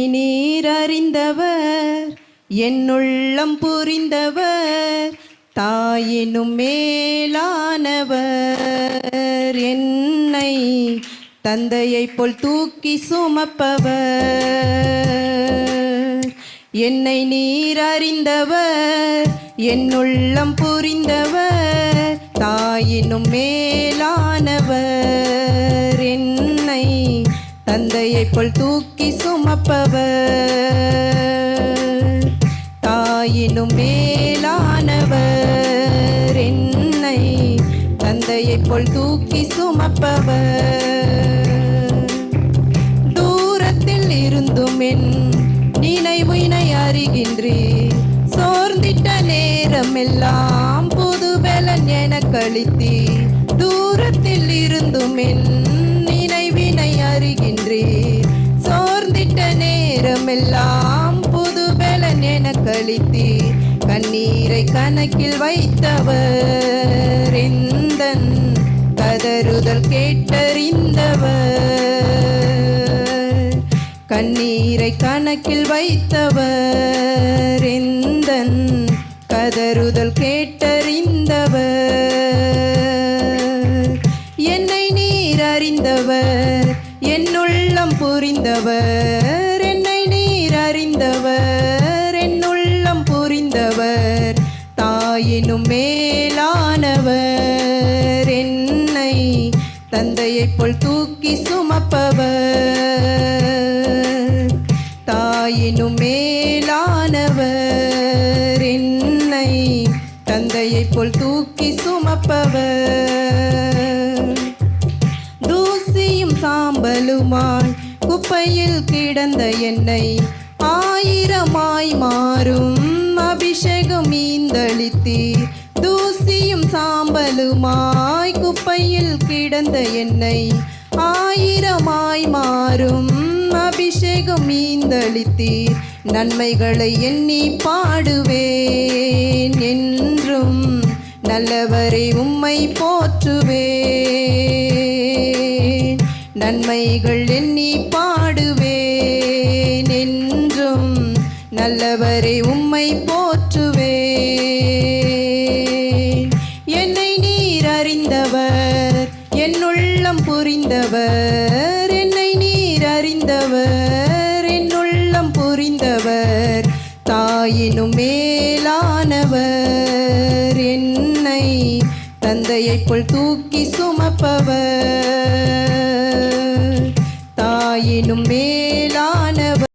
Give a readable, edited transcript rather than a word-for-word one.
நீர் அறிந்தவர் என்னுள்ளம் புரிந்தவர் தாயினும் மேலானவர் என்னை தந்தையைப் போல் தூக்கி சுமப்பவர். என்னை நீர் அறிந்தவர் என்னுள்ளம் புரிந்தவர் தாயினும் மேலானவர் என்னை தந்தையைப் போல் தூக்கி சுமப்பவர். தாயினும் மேலானவர் என்னை தந்தையைப் போல் தூக்கி சுமப்பவர். தூரத்தில் இருந்தும் என் நினைவினை அறிகின்றேன். சோர்ந்திட்ட நேரமெல்லாம் புது பலன் எனக் அளித்தீர். தூரத்தில் இருந்தும் என் நினைவினை அறிகின்றேன். சோர்ந்திட்ட நேரமெல்லாம் புது பலன் எனக் அளித்தீர். கண்ணீரை கணக்கில் வைத்தவர் எந்தன் கதறுதல் கேட்டறிந்தவர். கண்ணீரை கணக்கில் வைத்தவர் எந்தன் கதறுதல் கேட்டறிந்தவர். என்னை நீர் அறிந்தவர் என்னுள்ளம் புரிந்தவர். என்னை நீர் அறிந்தவர் என்னுள்ளம் புரிந்தவர் தாயினும் மேலானவர் என்னை தந்தையைப் போல் தூக்கி சுமப்பவர். தாயினும் மேலானவர் என்னை தந்தையைப் போல் தூக்கி சுமப்பவர். தூசியும் சாம்பலுமாய் குப்பையில் கிடந்த என்னை ஆயிரமாய் மாறும் அபிஷேகம் ஈந்தளித்தீர். தூசியும் சாம்பலுமாய் குப்பையில் கிடந்த என்னை ஆயிரமாய் மாறும் அபிஷேகம் ஈந்தளித்தீர். நன்மைகளை எண்ணி பாடுவேன் என்றும் நல்லவரை உம்மை போற்றுவேன். நன்மைகள் எண்ணி பாடுவேன் என்றும் நல்லவரை உம்மை போற்றுவேன். என்னை நீர் அறிந்தவர் என்னுள்ளம் புரிந்தவர். என்னை நீர் அறிந்தவர் என்னுள்ளம் புரிந்தவர் தாயினும் மேலானவர் என்னை தந்தையைப் போல் தூக்கி சுமப்பவர். தாயினும்